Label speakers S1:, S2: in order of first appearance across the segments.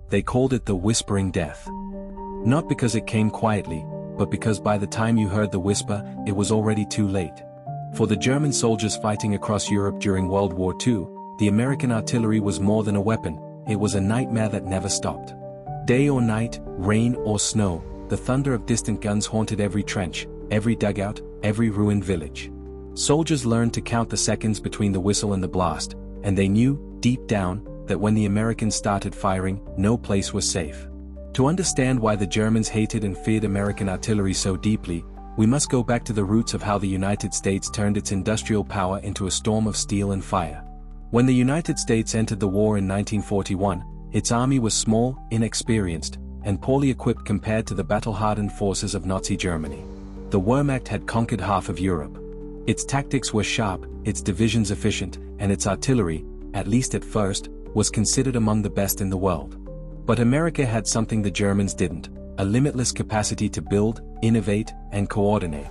S1: they called it the whispering death. Not because it came quietly, but because by the time you heard the whisper, it was already too late. For the German soldiers fighting across Europe during World War II, the American artillery was more than a weapon, it was a nightmare that never stopped. Day or night, rain or snow, the thunder of distant guns haunted every trench, every dugout, every ruined village. Soldiers learned to count the seconds between the whistle and the blast, and they knew, deep down, that when the Americans started firing, no place was safe. To understand why the Germans hated and feared American artillery so deeply, we must go back to the roots of how the United States turned its industrial power into a storm of steel and fire. When the United States entered the war in 1941, its army was small, inexperienced, and poorly equipped compared to the battle-hardened forces of Nazi Germany. The Wehrmacht had conquered half of Europe. Its tactics were sharp, its divisions efficient, and its artillery, at least at first, was considered among the best in the world. But America had something the Germans didn't, a limitless capacity to build, innovate, and coordinate.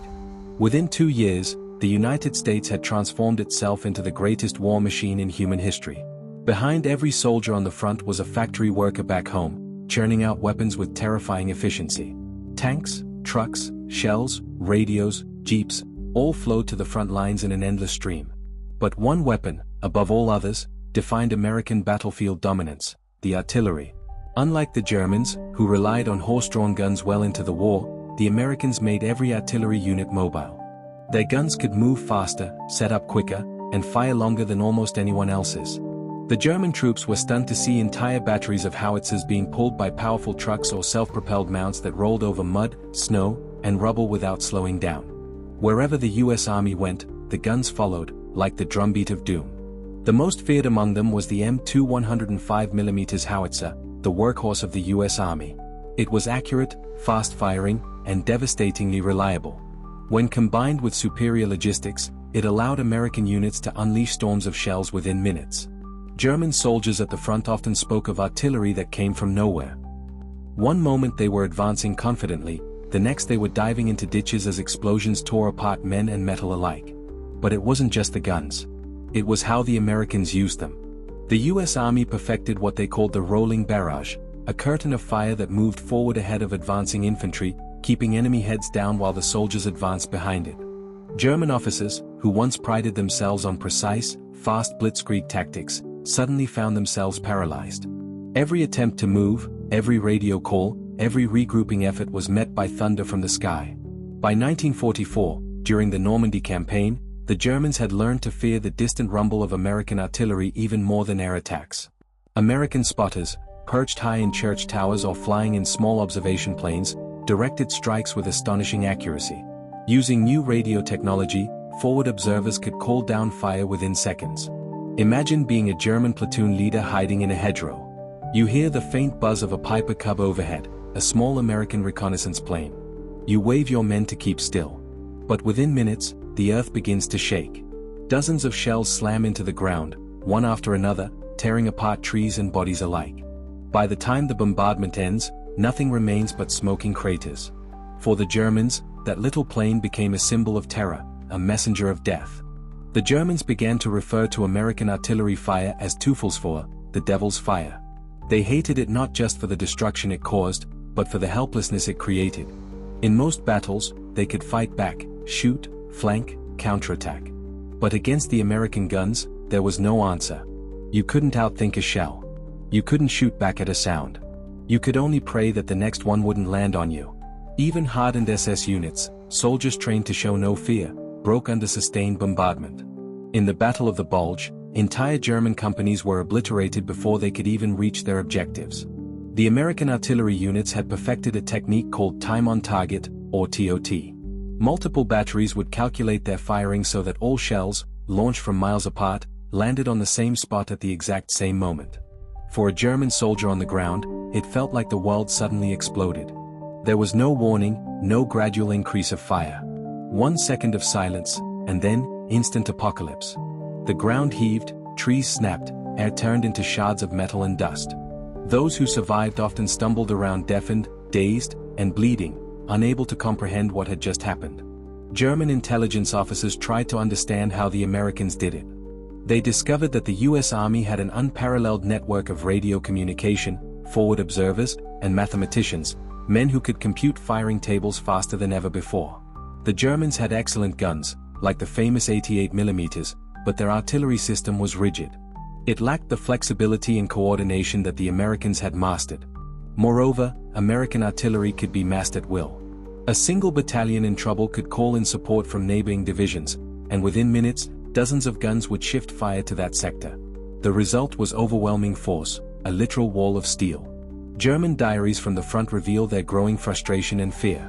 S1: Within 2 years, the United States had transformed itself into the greatest war machine in human history. Behind every soldier on the front was a factory worker back home, churning out weapons with terrifying efficiency. Tanks, trucks, shells, radios, jeeps, all flowed to the front lines in an endless stream. But one weapon, above all others, defined American battlefield dominance: the artillery. Unlike the Germans, who relied on horse-drawn guns well into the war, the Americans made every artillery unit mobile. Their guns could move faster, set up quicker, and fire longer than almost anyone else's. The German troops were stunned to see entire batteries of howitzers being pulled by powerful trucks or self-propelled mounts that rolled over mud, snow, and rubble without slowing down. Wherever the US Army went, the guns followed, like the drumbeat of doom. The most feared among them was the M2 105mm howitzer, the workhorse of the US Army. It was accurate, fast-firing, and devastatingly reliable. When combined with superior logistics, it allowed American units to unleash storms of shells within minutes. German soldiers at the front often spoke of artillery that came from nowhere. One moment they were advancing confidently, the next they were diving into ditches as explosions tore apart men and metal alike. But it wasn't just the guns. It was how the Americans used them. The US Army perfected what they called the rolling barrage, a curtain of fire that moved forward ahead of advancing infantry, keeping enemy heads down while the soldiers advanced behind it. German officers, who once prided themselves on precise, fast blitzkrieg tactics, suddenly found themselves paralyzed. Every attempt to move, every radio call, every regrouping effort was met by thunder from the sky. By 1944, during the Normandy campaign, the Germans had learned to fear the distant rumble of American artillery even more than air attacks. American spotters, perched high in church towers or flying in small observation planes, directed strikes with astonishing accuracy. Using new radio technology, forward observers could call down fire within seconds. Imagine being a German platoon leader hiding in a hedgerow. You hear the faint buzz of a Piper Cub overhead, a small American reconnaissance plane. You wave your men to keep still. But within minutes, the earth begins to shake. Dozens of shells slam into the ground, one after another, tearing apart trees and bodies alike. By the time the bombardment ends, nothing remains but smoking craters. For the Germans, that little plane became a symbol of terror, a messenger of death. The Germans began to refer to American artillery fire as Teufelsfeuer, the devil's fire. They hated it not just for the destruction it caused, but for the helplessness it created. In most battles, they could fight back, shoot, flank, counterattack. But against the American guns, there was no answer. You couldn't outthink a shell. You couldn't shoot back at a sound. You could only pray that the next one wouldn't land on you. Even hardened SS units, soldiers trained to show no fear, broke under sustained bombardment. In the Battle of the Bulge, entire German companies were obliterated before they could even reach their objectives. The American artillery units had perfected a technique called time on target, or TOT. Multiple batteries would calculate their firing so that all shells, launched from miles apart, landed on the same spot at the exact same moment. For a German soldier on the ground, it felt like the world suddenly exploded. There was no warning, no gradual increase of fire. 1 second of silence, and then, instant apocalypse. The ground heaved, trees snapped, air turned into shards of metal and dust. Those who survived often stumbled around deafened, dazed, and bleeding, unable to comprehend what had just happened. German intelligence officers tried to understand how the Americans did it. They discovered that the US Army had an unparalleled network of radio communication, forward observers, and mathematicians, men who could compute firing tables faster than ever before. The Germans had excellent guns, like the famous 88mm, but their artillery system was rigid. It lacked the flexibility and coordination that the Americans had mastered. Moreover, American artillery could be massed at will. A single battalion in trouble could call in support from neighboring divisions, and within minutes, dozens of guns would shift fire to that sector. The result was overwhelming force, a literal wall of steel. German diaries from the front reveal their growing frustration and fear.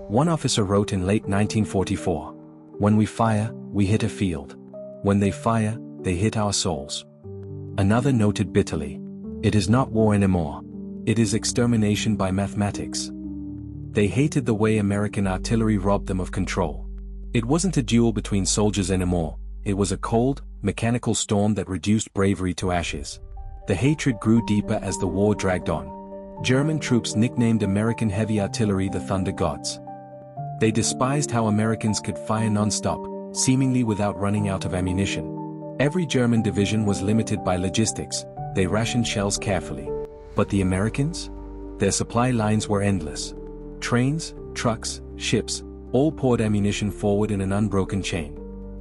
S1: One officer wrote in late 1944, "When we fire, we hit a field. When they fire, they hit our souls." Another noted bitterly, "It is not war anymore. It is extermination by mathematics." They hated the way American artillery robbed them of control. It wasn't a duel between soldiers anymore, it was a cold, mechanical storm that reduced bravery to ashes. The hatred grew deeper as the war dragged on. German troops nicknamed American heavy artillery the Thunder Gods. They despised how Americans could fire non-stop, seemingly without running out of ammunition. Every German division was limited by logistics, they rationed shells carefully. But the Americans? Their supply lines were endless. Trains, trucks, ships, all poured ammunition forward in an unbroken chain.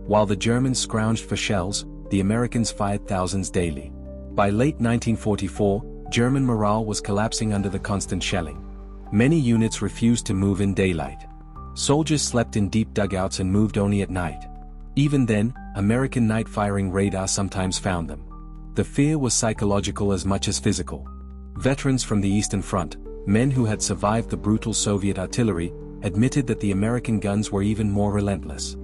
S1: While the Germans scrounged for shells, the Americans fired thousands daily. By late 1944, German morale was collapsing under the constant shelling. Many units refused to move in daylight. Soldiers slept in deep dugouts and moved only at night. Even then, American night-firing radar sometimes found them. The fear was psychological as much as physical. Veterans from the Eastern Front, men who had survived the brutal Soviet artillery, admitted that the American guns were even more relentless.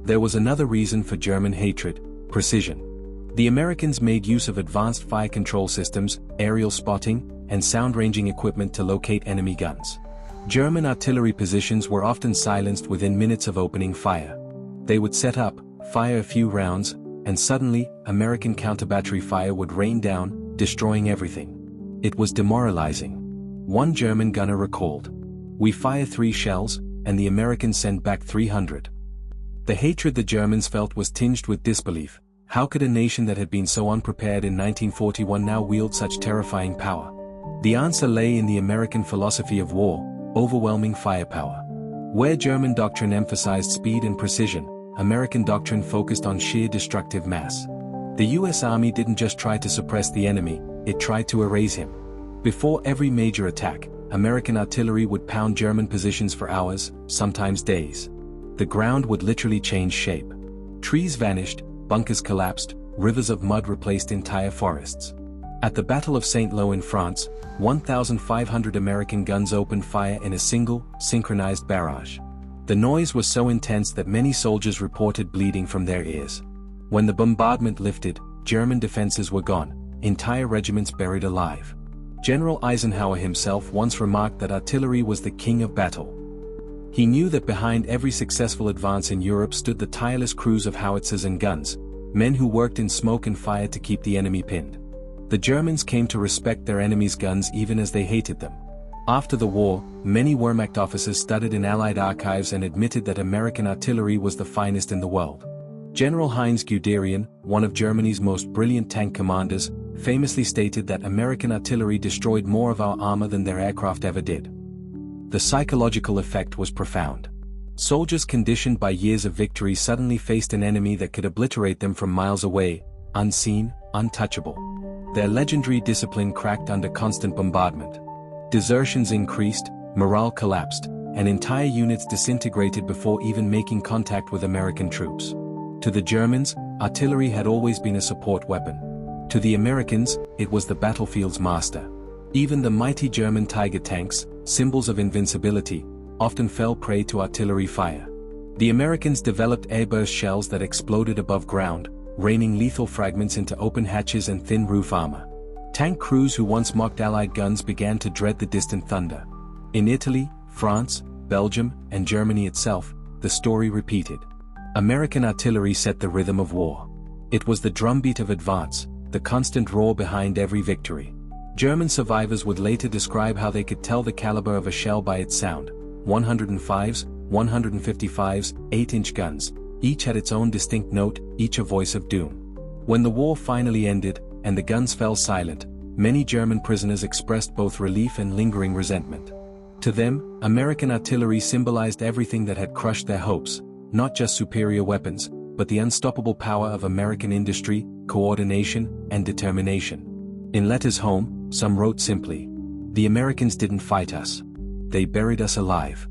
S1: There was another reason for German hatred: precision. The Americans made use of advanced fire control systems, aerial spotting, and sound-ranging equipment to locate enemy guns. German artillery positions were often silenced within minutes of opening fire. They would set up, fire a few rounds, and suddenly, American counter-battery fire would rain down, destroying everything. It was demoralizing. One German gunner recalled, "We fire 3 shells, and the Americans sent back 300. The hatred the Germans felt was tinged with disbelief. How could a nation that had been so unprepared in 1941 now wield such terrifying power? The answer lay in the American philosophy of war: overwhelming firepower. Where German doctrine emphasized speed and precision, American doctrine focused on sheer destructive mass. The US Army didn't just try to suppress the enemy, it tried to erase him. Before every major attack, American artillery would pound German positions for hours, sometimes days. The ground would literally change shape. Trees vanished, bunkers collapsed, rivers of mud replaced entire forests. At the Battle of St. Lo in France, 1,500 American guns opened fire in a single, synchronized barrage. The noise was so intense that many soldiers reported bleeding from their ears. When the bombardment lifted, German defenses were gone, entire regiments buried alive. General Eisenhower himself once remarked that artillery was the king of battle. He knew that behind every successful advance in Europe stood the tireless crews of howitzers and guns, men who worked in smoke and fire to keep the enemy pinned. The Germans came to respect their enemy's guns even as they hated them. After the war, many Wehrmacht officers studied in Allied archives and admitted that American artillery was the finest in the world. General Heinz Guderian, one of Germany's most brilliant tank commanders, famously stated that American artillery destroyed more of our armor than their aircraft ever did. The psychological effect was profound. Soldiers conditioned by years of victory suddenly faced an enemy that could obliterate them from miles away, unseen, untouchable. Their legendary discipline cracked under constant bombardment. Desertions increased, morale collapsed, and entire units disintegrated before even making contact with American troops. To the Germans, artillery had always been a support weapon. To the Americans, it was the battlefield's master. Even the mighty German Tiger tanks, symbols of invincibility, often fell prey to artillery fire. The Americans developed airburst shells that exploded above ground, raining lethal fragments into open hatches and thin roof armor. Tank crews who once mocked Allied guns began to dread the distant thunder. In Italy, France, Belgium, and Germany itself, the story repeated. American artillery set the rhythm of war. It was the drumbeat of advance, the constant roar behind every victory. German survivors would later describe how they could tell the caliber of a shell by its sound. 105s, 155s, 8-inch guns, each had its own distinct note, each a voice of doom. When the war finally ended, and the guns fell silent, many German prisoners expressed both relief and lingering resentment. To them, American artillery symbolized everything that had crushed their hopes, not just superior weapons, but the unstoppable power of American industry, coordination, and determination. In letters home, some wrote simply, "The Americans didn't fight us. They buried us alive."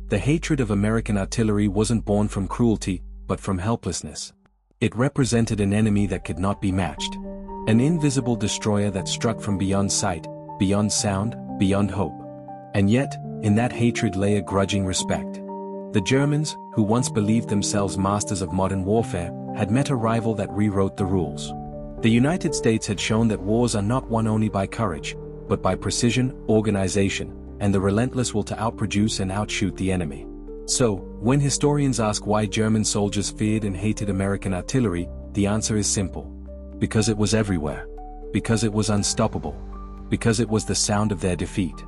S1: The hatred of American artillery wasn't born from cruelty, but from helplessness. It represented an enemy that could not be matched. An invisible destroyer that struck from beyond sight, beyond sound, beyond hope. And yet, in that hatred lay a grudging respect. The Germans, who once believed themselves masters of modern warfare, had met a rival that rewrote the rules. The United States had shown that wars are not won only by courage, but by precision, organization, and the relentless will to outproduce and outshoot the enemy. So, when historians ask why German soldiers feared and hated American artillery, the answer is simple. Because it was everywhere. Because it was unstoppable. Because it was the sound of their defeat.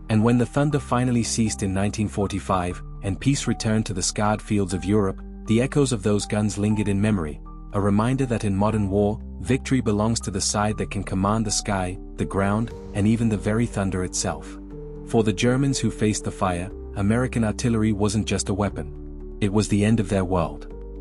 S1: And when the thunder finally ceased in 1945, and peace returned to the scarred fields of Europe, the echoes of those guns lingered in memory, a reminder that in modern war, victory belongs to the side that can command the sky, the ground, and even the very thunder itself. For the Germans who faced the fire, American artillery wasn't just a weapon. It was the end of their world.